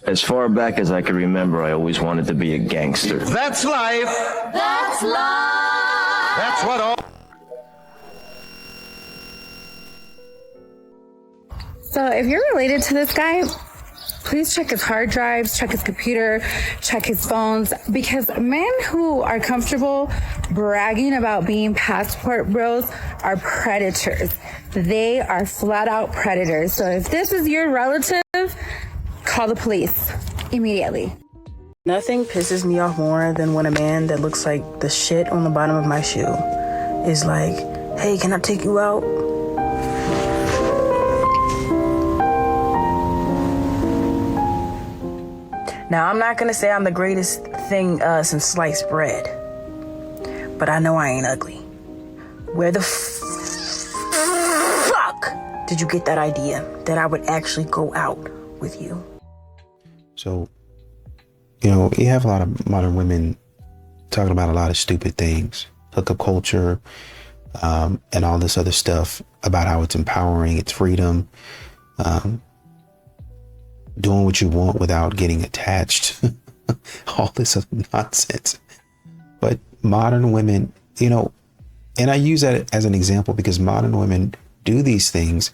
As far back as I can remember, I always wanted to be a gangster. That's life. That's life. That's what all. So if you're related to this guy, please check his hard drives, check his computer, check his phones, because men who are comfortable bragging about being passport bros are predators. They are flat out predators. So if this is your relative, call the police immediately. Nothing pisses me off more than when a man that looks like the shit on the bottom of my shoe is like, hey, can I take you out? Now, I'm not gonna say I'm the greatest thing since sliced bread, but I know I ain't ugly. Where the fuck did you get that idea that I would actually go out with you? So, you know, you have a lot of modern women talking about a lot of stupid things, hookup culture, and all this other stuff about how it's empowering, it's freedom, doing what you want without getting attached, all this other nonsense. But modern women, you know, and I use that as an example because modern women do these things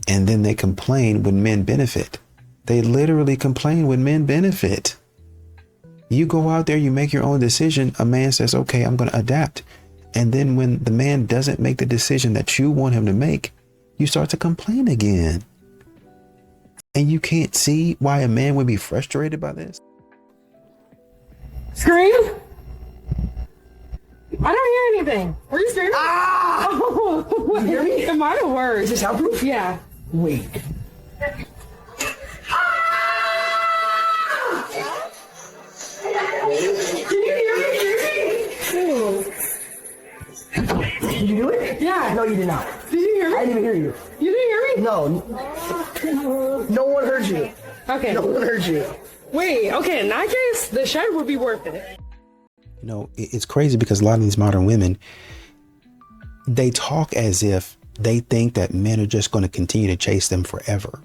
and then they complain when men benefit. They literally complain when men benefit. You go out there, you make your own decision. A man says, okay, I'm going to adapt. And then when the man doesn't make the decision that you want him to make, you start to complain again. And you can't see why a man would be frustrated by this? Scream? I don't hear anything. Were you screaming? Ah! Oh, you hear me? Am I the worst? Is this soundproof? Yeah. Wait. Can you hear me screaming? Did you do it? Yeah. No, you did not. Did you hear me? I didn't even hear you. You didn't hear me? No. No one heard you. Okay. No one heard you. Wait, okay, in that case, the shed would be worth it. You know, it's crazy because a lot of these modern women, they talk as if they think that men are just going to continue to chase them forever.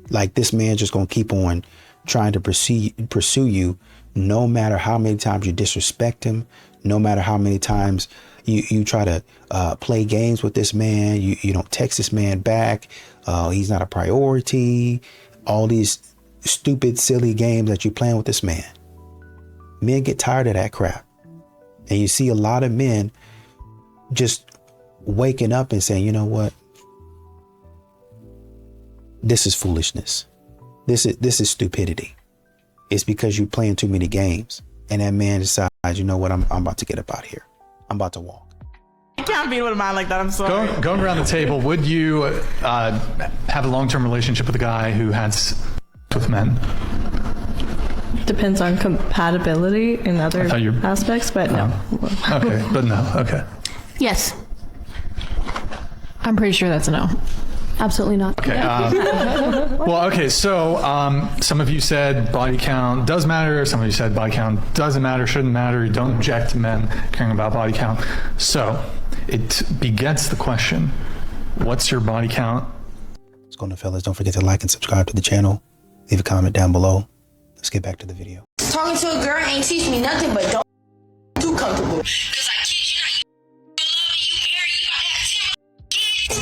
Like this man's just going to keep on trying to pursue you no matter how many times you disrespect him, no matter how many times you try to play games with this man, you don't text this man back, he's not a priority, all these stupid, silly games that you're playing with this man. Men get tired of that crap. And you see a lot of men just waking up and saying, you know what? This is foolishness. This is stupidity. It's because you're playing too many games. And that man decides, you know what? I'm about to get up out of here. I'm about to walk. I can't be with a man like that. I'm sorry. Going around the table, would you have a long-term relationship with a guy who had with men? Depends on compatibility in other aspects, but no. Okay, but no. Okay. Yes. I'm pretty sure that's a no. Absolutely not. Okay. Well, okay. So some of you said body count does matter. Some of you said body count doesn't matter, shouldn't matter. You don't object to men caring about body count. So it begets the question, what's your body count? What's going on, fellas? Don't forget to like and subscribe to the channel. Leave a comment down below. Let's get back to the video. Talking to a girl ain't teach me nothing, but don't too comfortable. Cause I kid you not, you love you, marry you, I had 10 kids.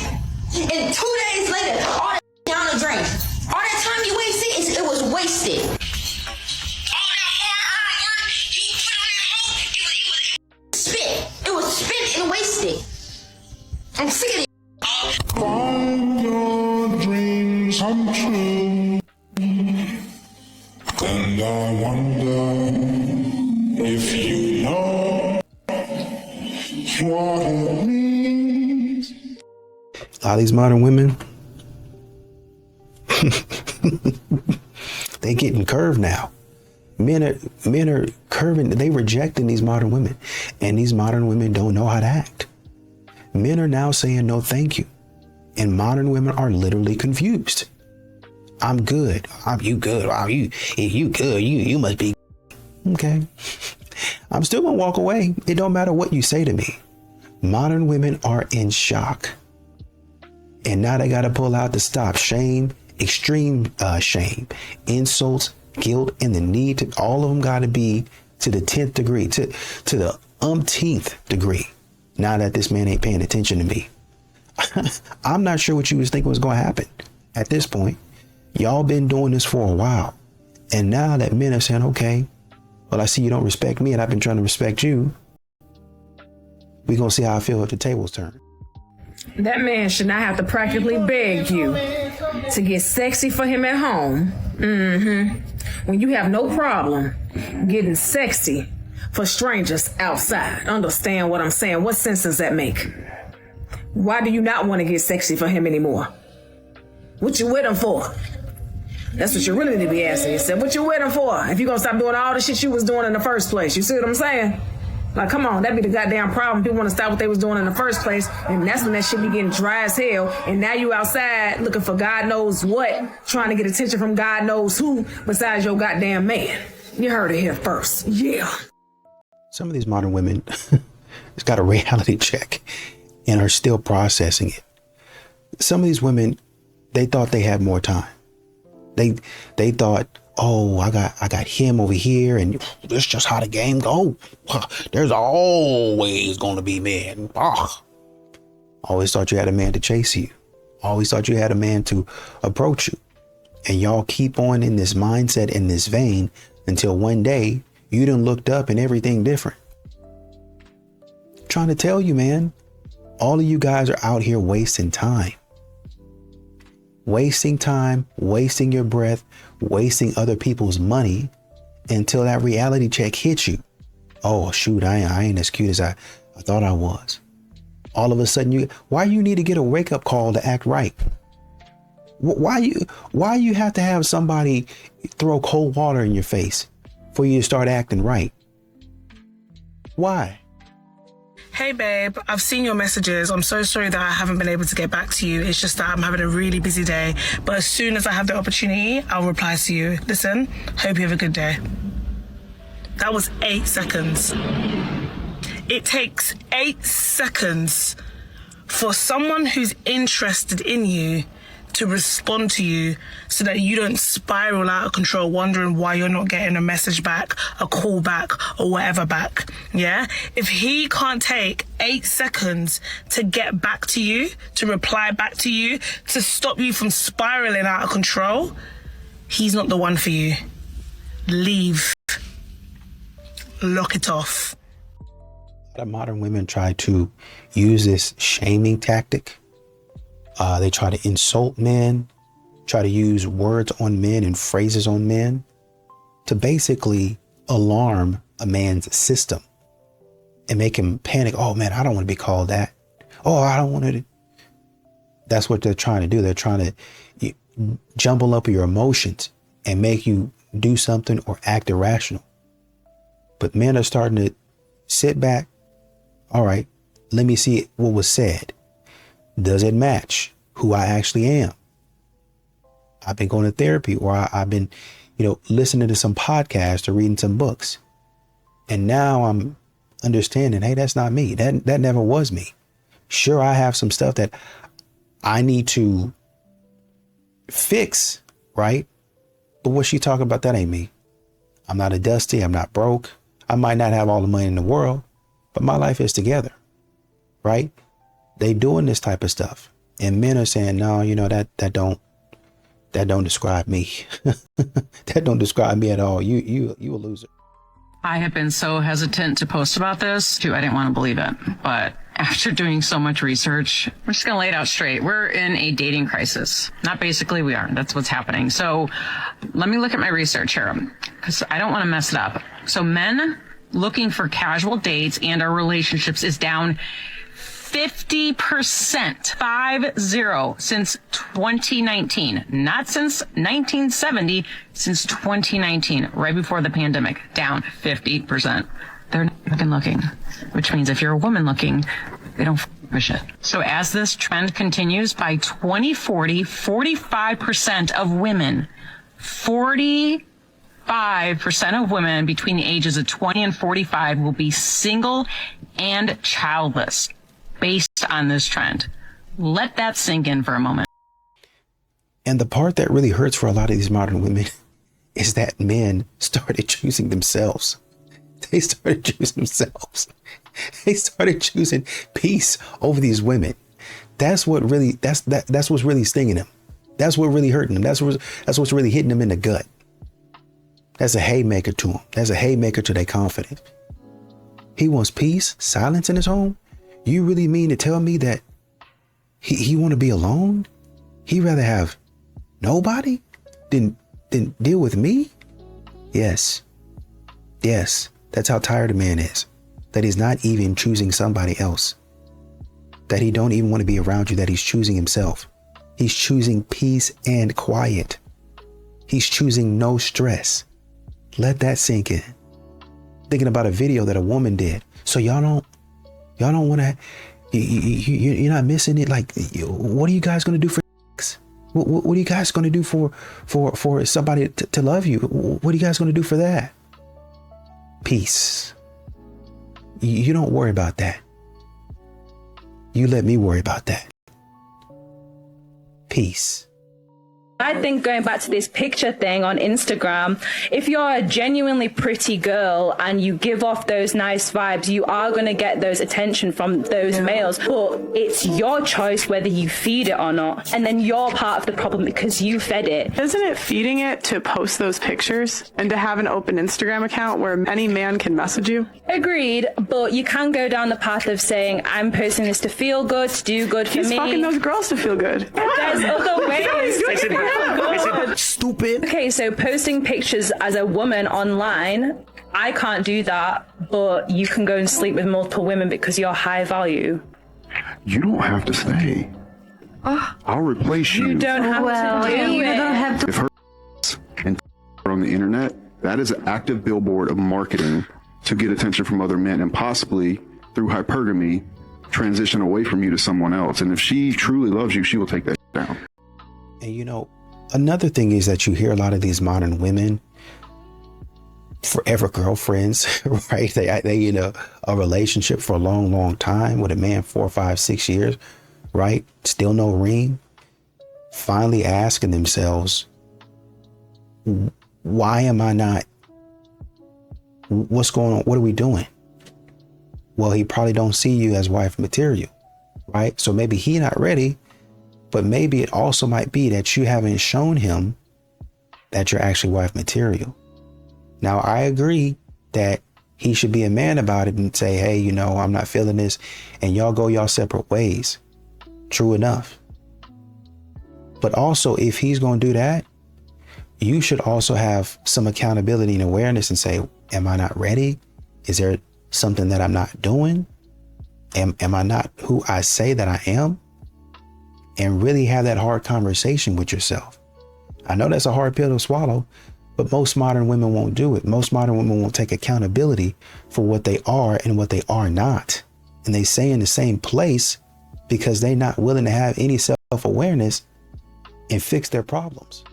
And 2 days later, all that down the drain. All that time you wasted, it was wasted. All that hard-earned work you put on that hoe, it was spit. It was spent and wasted. I'm sick of it. Find your dreams come true. And I wonder if you know what it means. A lot of these modern women, they getting curved now. Men are curving. They rejecting these modern women, and these modern women don't know how to act. Men are now saying no, thank you, and modern women are literally confused. I'm good. You good? If you good, you must be okay. I'm still gonna walk away. It don't matter what you say to me. Modern women are in shock, and now they got to pull out the stop. Shame, extreme shame, insults, guilt and the need to, all of them got to be to the 10th degree, to the umpteenth degree. Now that this man ain't paying attention to me. I'm not sure what you was thinking was going to happen at this point. Y'all been doing this for a while. And now that men are saying, okay, well, I see you don't respect me and I've been trying to respect you. We're going to see how I feel if the tables turn. That man should not have to practically beg you to get sexy for him at home. When you have no problem getting sexy for strangers outside. Understand what I'm saying? What sense does that make? Why do you not want to get sexy for him anymore? What you with him for? That's what you really need to be asking yourself. What you with him for? If you're going to stop doing all the shit you was doing in the first place. You see what I'm saying? Like, come on, that'd be the goddamn problem. People want to stop what they was doing in the first place. And that's when that shit be getting dry as hell. And now you outside looking for God knows what, trying to get attention from God knows who besides your goddamn man. You heard it here first. Yeah. Some of these modern women has got a reality check and are still processing it. Some of these women, they thought they had more time. They thought, oh, I got him over here, and this is just how the game go. There's always going to be men. Always thought you had a man to chase you. Always thought you had a man to approach you. And y'all keep on in this mindset, in this vein, until one day you done looked up and everything different. I'm trying to tell you, man, all of you guys are out here wasting time. Wasting time, wasting your breath, wasting other people's money until that reality check hits you. Oh, shoot, I ain't as cute as I thought I was. All of a sudden, why you need to get a wake up call to act right? Why you have to have somebody throw cold water in your face for you to start acting right? Why? Hey babe, I've seen your messages. I'm so sorry that I haven't been able to get back to you. It's just that I'm having a really busy day. But as soon as I have the opportunity, I'll reply to you. Listen, hope you have a good day. That was 8 seconds. It takes 8 seconds for someone who's interested in you to respond to you so that you don't spiral out of control wondering why you're not getting a message back, a call back, or whatever back. Yeah? If he can't take 8 seconds to get back to you, to reply back to you, to stop you from spiraling out of control, he's not the one for you. Leave. Lock it off. A lot of modern women try to use this shaming tactic. They try to insult men, try to use words on men and phrases on men to basically alarm a man's system and make him panic. Oh man, I don't want to be called that. Oh, I don't want to. That's what they're trying to do. They're trying to jumble up your emotions and make you do something or act irrational. But men are starting to sit back. All right, let me see what was said. Does it match who I actually am? I've been going to therapy, or I've been, listening to some podcasts or reading some books. And now I'm understanding, hey, that's not me. That never was me. Sure, I have some stuff that I need to fix, right? But what she talking about, that ain't me. I'm not a Dusty. I'm not broke. I might not have all the money in the world, but my life is together, right? They doing this type of stuff, and men are saying, no, that don't describe me. That don't describe me at all. You a loser. I have been so hesitant to post about this too. I didn't want to believe it, but after doing so much research, we're just going to lay it out straight. We're in a dating crisis. Not basically, we are. That's what's happening. So let me look at my research here because I don't want to mess it up. So men looking for casual dates and our relationships is down 50%, 50, since 2019. Not since 1970, since 2019, right before the pandemic, down 50%. They're not fucking looking, which means if you're a woman looking, they don't give a shit. So as this trend continues, by 2040, 45% of women, 45% of women between the ages of 20 and 45 will be single and childless based on this trend. Let that sink in for a moment. And the part that really hurts for a lot of these modern women is that men started choosing themselves. They started choosing themselves. They started choosing peace over these women. That's what's really stinging them. That's what really hurting them. That's what's really hitting them in the gut. That's a haymaker to them. That's a haymaker to their confidence. He wants peace, silence in his home. You really mean to tell me that he want to be alone? He'd rather have nobody than deal with me? Yes. That's how tired a man is. That he's not even choosing somebody else. That he don't even want to be around you, that he's choosing himself. He's choosing peace and quiet. He's choosing no stress. Let that sink in. Thinking about a video that a woman did. So y'all don't want to, you're not missing it. Like, what are you guys going to do for sex? What are you guys going to do for somebody to love you? What are you guys going to do for that? Peace. You don't worry about that. You let me worry about that. Peace. I think going back to this picture thing on Instagram, if you're a genuinely pretty girl and you give off those nice vibes, you are going to get those attention from those males. But it's your choice whether you feed it or not. And then you're part of the problem because you fed it. Isn't it feeding it to post those pictures and to have an open Instagram account where any man can message you? Agreed, but you can go down the path of saying, I'm posting this to feel good, to do good for me. He's fucking those girls to feel good. There's other ways. Stupid. Okay, so posting pictures as a woman online, I can't do that, but you can go and sleep with multiple women because you're high value. You don't have to stay. I'll replace you. You don't have to do it. don't have to. If her and on the internet, that is an active billboard of marketing to get attention from other men and possibly through hypergamy transition away from you to someone else. And if she truly loves you, she will take that down. And you know, another thing is that you hear a lot of these modern women, forever girlfriends, right? They in a relationship for a long time with a man, 4, 5, 6 years, right? Still no ring. Finally asking themselves, why am I not? What's going on? What are we doing? Well, he probably don't see you as wife material, right? So maybe he not ready. But maybe it also might be that you haven't shown him that you're actually wife material. Now, I agree that he should be a man about it and say, hey, you know, I'm not feeling this, and y'all go y'all separate ways. True enough. But also, if he's going to do that, you should also have some accountability and awareness and say, am I not ready? Is there something that I'm not doing? Am I not who I say that I am? And really have that hard conversation with yourself. I know that's a hard pill to swallow, but most modern women won't do it. Most modern women won't take accountability for what they are and what they are not. And they stay in the same place because they're not willing to have any self-awareness and fix their problems.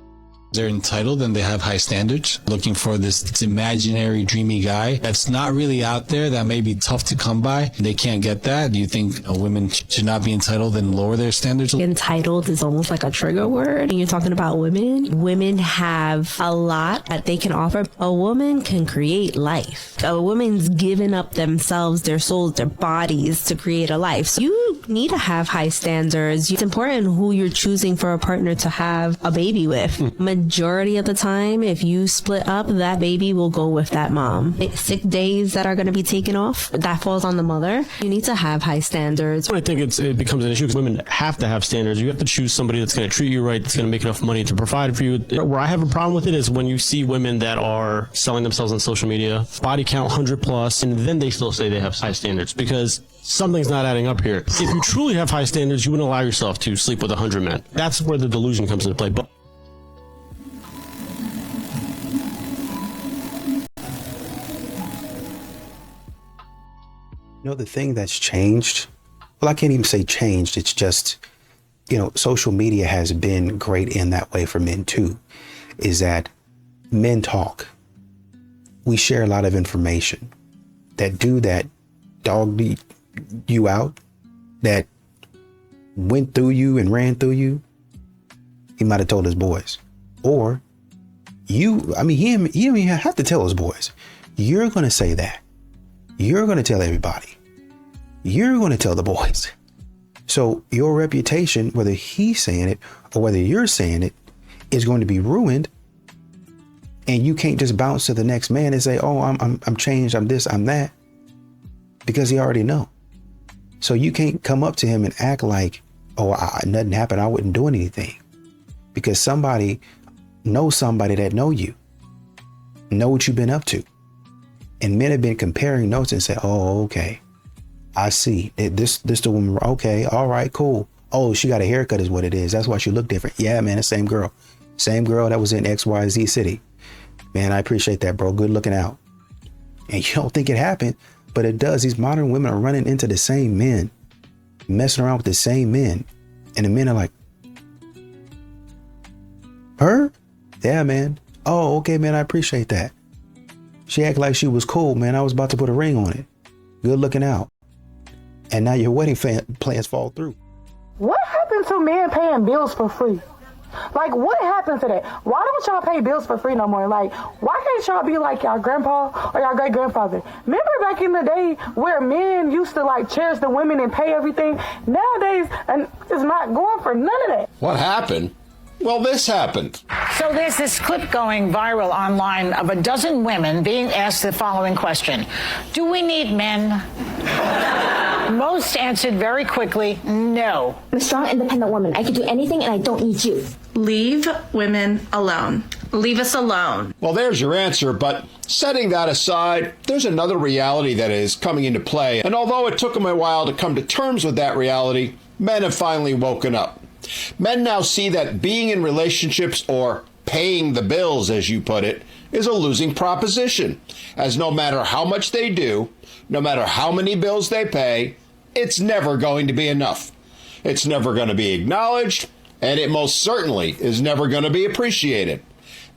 They're entitled and they have high standards, looking for this imaginary, dreamy guy that's not really out there, that may be tough to come by. They can't get that. Do you think women should not be entitled and lower their standards? Entitled is almost like a trigger word. And you're talking about women. Women have a lot that they can offer. A woman can create life. A woman's given up themselves, their souls, their bodies to create a life. So you need to have high standards. It's important who you're choosing for a partner to have a baby with. Majority of the time, if you split up, that baby will go with that mom. Sick days that are going to be taken off, that falls on the mother. You need to have high standards. I think it becomes an issue because women have to have standards. You have to choose somebody that's going to treat you right, that's going to make enough money to provide for you. Where I have a problem with it is when you see women that are selling themselves on social media, body count 100 plus, and then they still say they have high standards because something's not adding up here. If you truly have high standards, you wouldn't allow yourself to sleep with 100 men. That's where the delusion comes into play. But you know, the thing that's changed, well, I can't even say changed. It's just, you know, social media has been great in that way for men too, is that men talk. We share a lot of information. That dude that dogged you out, that went through you and ran through you, he might have told his boys. Or he don't even have to tell his boys. You're going to say that. You're going to tell everybody. You're going to tell the boys. So your reputation, whether he's saying it or whether you're saying it, is going to be ruined. And you can't just bounce to the next man and say, oh, I'm changed. I'm this, I'm that. Because he already know. So you can't come up to him and act like, oh, nothing happened. I wouldn't do anything. Because somebody knows somebody that know you, know what you've been up to. And men have been comparing notes and say, oh, okay, I see. This the woman. Okay, all right, cool. Oh, she got a haircut is what it is. That's why she looked different. Yeah, man, the same girl. Same girl that was in XYZ city. Man, I appreciate that, bro. Good looking out. And you don't think it happened, but it does. These modern women are running into the same men, messing around with the same men. And the men are like, her? Yeah, man. Oh, okay, man. I appreciate that. She acted like she was cool, man. I was about to put a ring on it. Good looking out. And now your wedding plans fall through. What happened to men paying bills for free? Like, what happened to that? Why don't y'all pay bills for free no more? Like, why can't y'all be like y'all grandpa or y'all great-grandfather? Remember back in the day where men used to, like, cherish the women and pay everything? Nowadays, and it's not going for none of that. What happened? Well, this happened. So there's this clip going viral online of a dozen women being asked the following question. Do we need men? Most answered very quickly, no. I'm a strong, independent woman. I can do anything and I don't need you. Leave women alone. Leave us alone. Well, there's your answer, but setting that aside, there's another reality that is coming into play. And although it took them a while to come to terms with that reality, men have finally woken up. Men now see that being in relationships, or paying the bills, as you put it, is a losing proposition, as no matter how much they do, no matter how many bills they pay, it's never going to be enough. It's never going to be acknowledged, and it most certainly is never going to be appreciated.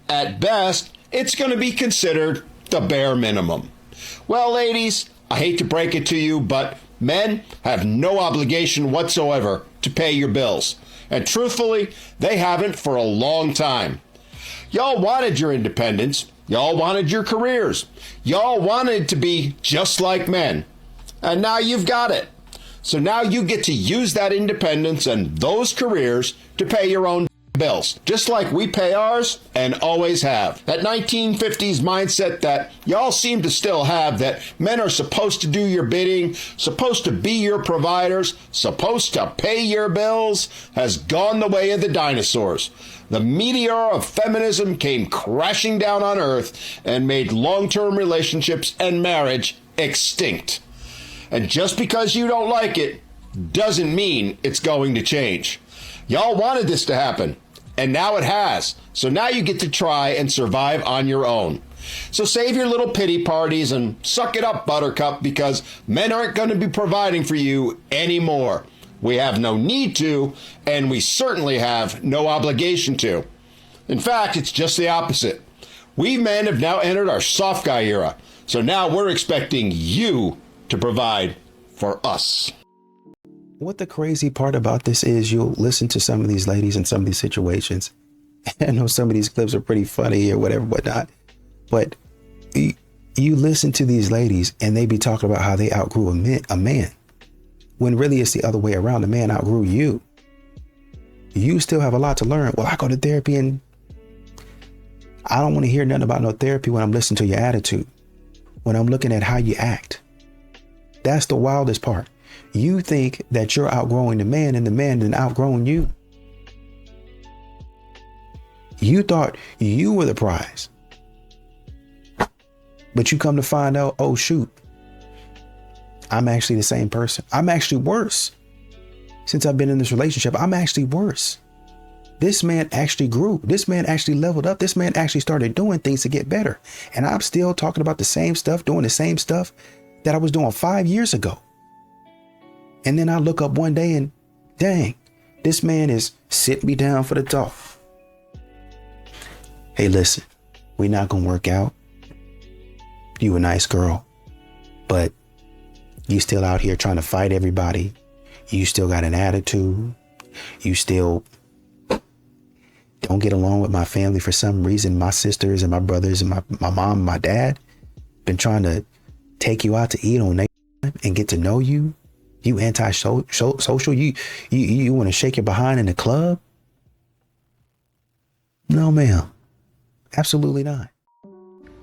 At best, it's going to be considered the bare minimum. Well, ladies, I hate to break it to you, but men have no obligation whatsoever to pay your bills. And truthfully, they haven't for a long time. Y'all wanted your independence. Y'all wanted your careers. Y'all wanted to be just like men. And now you've got it. So now you get to use that independence and those careers to pay your own bills, just like we pay ours and always have. That 1950s mindset that y'all seem to still have, that men are supposed to do your bidding, supposed to be your providers, supposed to pay your bills, has gone the way of the dinosaurs. The meteor of feminism came crashing down on Earth and made long-term relationships and marriage extinct. And just because you don't like it doesn't mean it's going to change. Y'all wanted this to happen, and now it has. So now you get to try and survive on your own. So save your little pity parties and suck it up, Buttercup, because men aren't going to be providing for you anymore. We have no need to, and we certainly have no obligation to. In fact, it's just the opposite. We men have now entered our soft guy era, so now we're expecting you to provide for us. What the crazy part about this is, you'll listen to some of these ladies in some of these situations. I know some of these clips are pretty funny or whatever, whatnot. But you listen to these ladies and they be talking about how they outgrew a man. When really it's the other way around. The man outgrew you. You still have a lot to learn. Well, I go to therapy and I don't want to hear nothing about no therapy when I'm listening to your attitude. When I'm looking at how you act. That's the wildest part. You think that you're outgrowing the man and the man then outgrown you. You thought you were the prize. But you come to find out, oh shoot, I'm actually the same person. I'm actually worse. Since I've been in this relationship, I'm actually worse. This man actually grew. This man actually leveled up. This man actually started doing things to get better. And I'm still talking about the same stuff, doing the same stuff that I was doing 5 years ago. And then I look up one day and dang, this man is sitting me down for the talk. Hey, listen, we're not going to work out. You a nice girl, but you still out here trying to fight everybody. You still got an attitude. You still don't get along with my family for some reason. My sisters and my brothers and my mom and my dad been trying to take you out to eat on their and get to know you. You anti-social. You want to shake your behind in the club? No, ma'am. Absolutely not.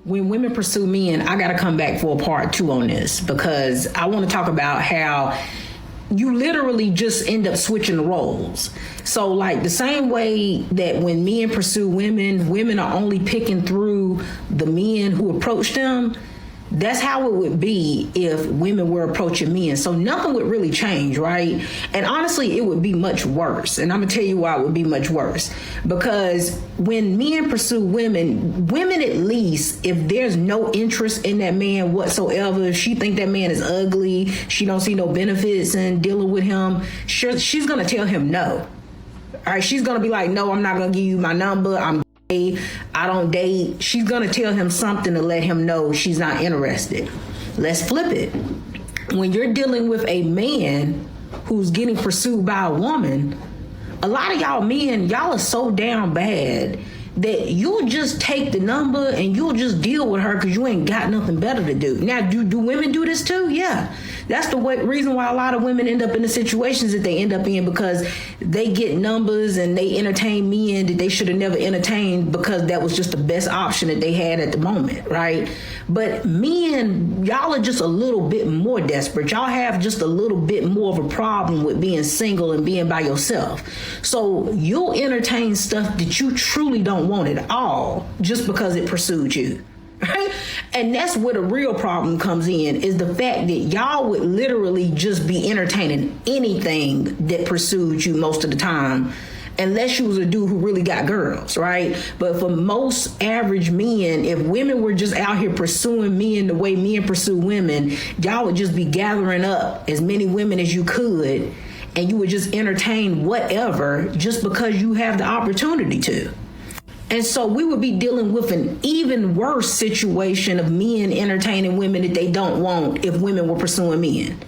When women pursue men, I got to come back for a part 2 on this, because I want to talk about how you literally just end up switching the roles. So like the same way that when men pursue women, women are only picking through the men who approach them. That's how it would be if women were approaching men. So nothing would really change, right? And honestly, it would be much worse. And I'm gonna tell you why it would be much worse. Because when men pursue women, women at least, if there's no interest in that man whatsoever, if she think that man is ugly, she don't see no benefits in dealing with him, she's gonna tell him no. All right, she's gonna be like, no, I'm not gonna give you my number. I don't date. She's gonna tell him something to let him know she's not interested. Let's flip it. When you're dealing with a man who's getting pursued by a woman, a lot of y'all men, y'all are so down bad that you'll just take the number and you'll just deal with her because you ain't got nothing better to do. Now, do women do this too? Yeah. That's the reason why a lot of women end up in the situations that they end up in, because they get numbers and they entertain men that they should have never entertained because that was just the best option that they had at the moment, right? But men, y'all are just a little bit more desperate. Y'all have just a little bit more of a problem with being single and being by yourself. So you'll entertain stuff that you truly don't want at all just because it pursued you. Right? And that's where the real problem comes in, is the fact that y'all would literally just be entertaining anything that pursued you most of the time, unless you was a dude who really got girls, right? But for most average men, if women were just out here pursuing men the way men pursue women, y'all would just be gathering up as many women as you could, and you would just entertain whatever just because you have the opportunity to. And so we would be dealing with an even worse situation of men entertaining women that they don't want if women were pursuing men.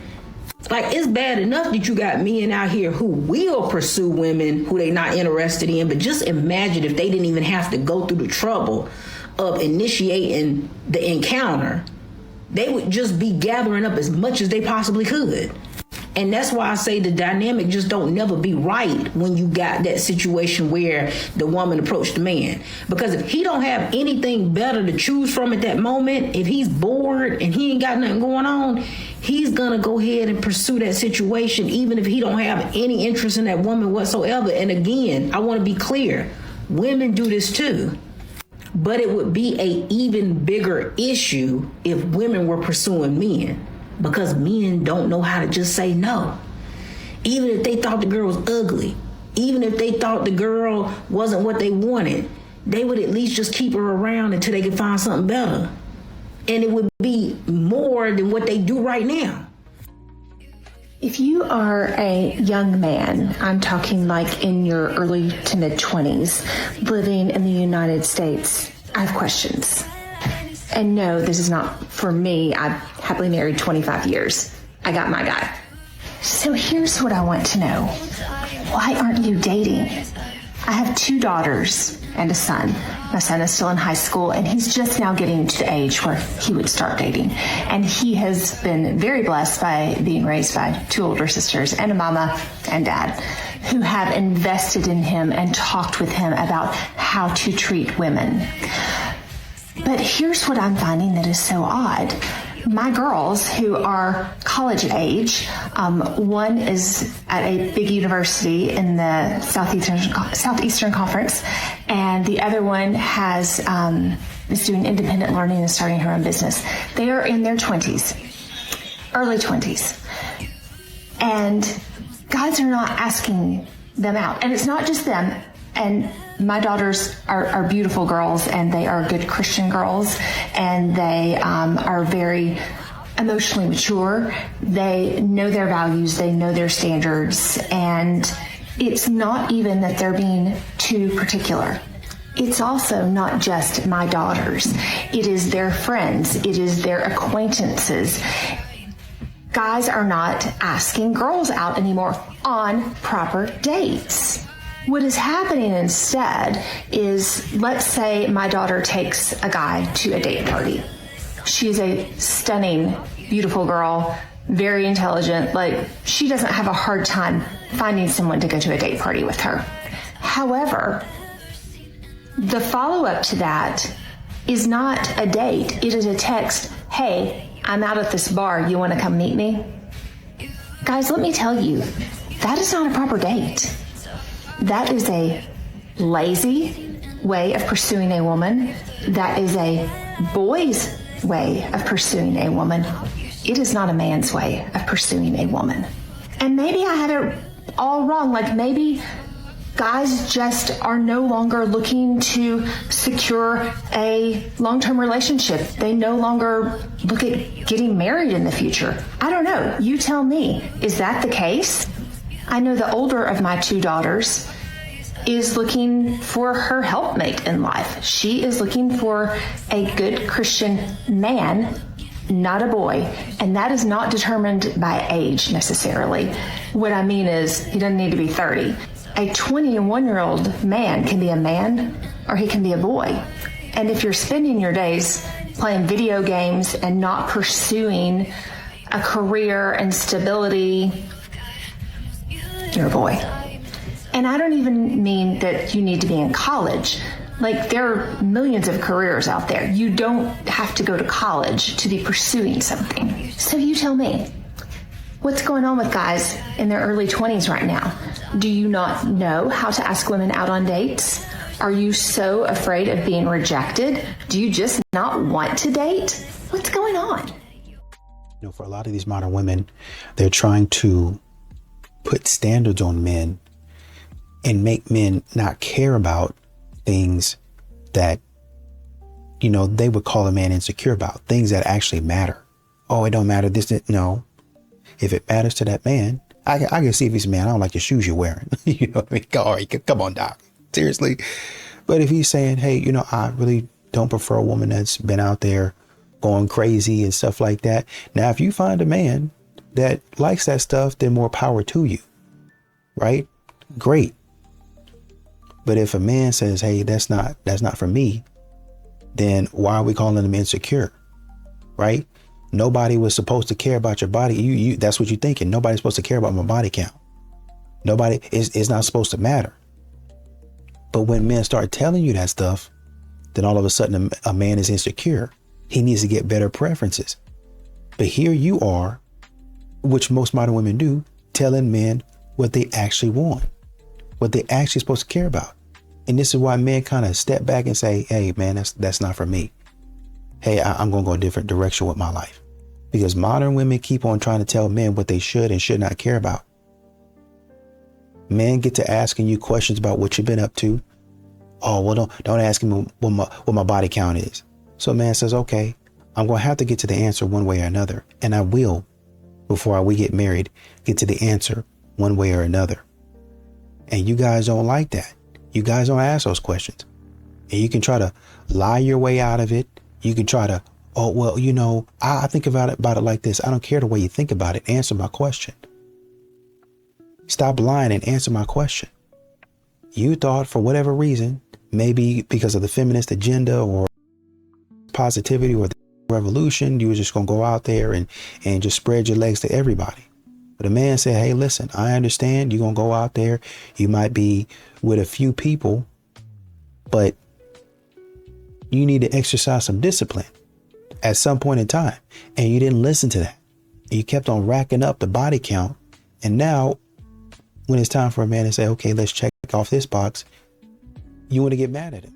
Like, it's bad enough that you got men out here who will pursue women who they're not interested in, but just imagine if they didn't even have to go through the trouble of initiating the encounter. They would just be gathering up as much as they possibly could. And that's why I say the dynamic just don't never be right when you got that situation where the woman approached the man. Because if he don't have anything better to choose from at that moment, if he's bored and he ain't got nothing going on, he's gonna go ahead and pursue that situation even if he don't have any interest in that woman whatsoever. And again, I want to be clear, women do this too. But it would be an even bigger issue if women were pursuing men. Because men don't know how to just say no. Even if they thought the girl was ugly, even if they thought the girl wasn't what they wanted, they would at least just keep her around until they could find something better. And it would be more than what they do right now. If you are a young man, I'm talking like in your early to mid 20s, living in the United States, I have questions. And no, this is not for me. I've happily married 25 years. I got my guy. So here's what I want to know. Why aren't you dating? I have 2 daughters and a son. My son is still in high school, and he's just now getting to the age where he would start dating. And he has been very blessed by being raised by 2 older sisters and a mama and dad who have invested in him and talked with him about how to treat women. But here's what I'm finding that is so odd. My girls, who are college age, one is at a big university in the Southeastern Conference, and the other one is doing independent learning and starting her own business. They are in their 20s, early 20s, and guys are not asking them out. And it's not just them. And my daughters are beautiful girls, and they are good Christian girls, and they are very emotionally mature. They know their values, they know their standards, and it's not even that they're being too particular. It's also not just my daughters. It is their friends. It is their acquaintances. Guys are not asking girls out anymore on proper dates. What is happening instead is, let's say my daughter takes a guy to a date party. She's a stunning, beautiful girl, very intelligent. Like, she doesn't have a hard time finding someone to go to a date party with her. However, the follow-up to that is not a date. It is a text. Hey, I'm out at this bar. You want to come meet me? Guys, let me tell you, that is not a proper date. That is a lazy way of pursuing a woman. That is a boy's way of pursuing a woman. It is not a man's way of pursuing a woman. And maybe I have it all wrong. Like, maybe guys just are no longer looking to secure a long-term relationship. They no longer look at getting married in the future. I don't know. You tell me. Is that the case? I know the older of my two daughters is looking for her helpmate in life. She is looking for a good Christian man, not a boy. And that is not determined by age necessarily. What I mean is, he doesn't need to be 30. A 21-year-old man can be a man or he can be a boy. And if you're spending your days playing video games and not pursuing a career and stability, you're a boy. And I don't even mean that you need to be in college. Like, there are millions of careers out there. You don't have to go to college to be pursuing something. So you tell me, what's going on with guys in their early 20s right now? Do you not know how to ask women out on dates? Are you so afraid of being rejected? Do you just not want to date? What's going on? You know, for a lot of these modern women, they're trying to put standards on men and make men not care about things that, you know, they would call a man insecure about, things that actually matter. Oh, it don't matter. No. If it matters to that man, I can see if he's a man, I don't like the shoes you're wearing. You know what I mean? All right, come on, doc. Seriously. But if he's saying, hey, you know, I really don't prefer a woman that's been out there going crazy and stuff like that. Now, if you find a man that likes that stuff, then more power to you. Right? Great. But if a man says, hey, that's not for me, then why are we calling him insecure? Right? Nobody was supposed to care about your body. That's what you're thinking. Nobody's supposed to care about my body count. Nobody is not supposed to matter. But when men start telling you that stuff, then all of a sudden a man is insecure. He needs to get better preferences. But here you are, which most modern women do, telling men what they actually want, what they actually supposed to care about. And this is why men kind of step back and say, hey, man, that's not for me. Hey, I'm going to go a different direction with my life. Because modern women keep on trying to tell men what they should and should not care about. Men get to asking you questions about what you've been up to. Oh, well, don't ask me what my body count is. So a man says, okay, I'm going to have to get to the answer one way or another. And I will, before we get married, get to the answer one way or another. And you guys don't like that. You guys don't ask those questions. And you can try to lie your way out of it. You can try to, oh, well, you know, I think about it like this. I don't care the way you think about it. Answer my question. Stop lying and answer my question. You thought for whatever reason, maybe because of the feminist agenda or positivity or the revolution, you were just going to go out there and just spread your legs to everybody. But a man said, hey, listen, I understand you're going to go out there. You might be with a few people, but you need to exercise some discipline at some point in time. And you didn't listen to that. You kept on racking up the body count. And now when it's time for a man to say, okay, let's check off this box, you want to get mad at him.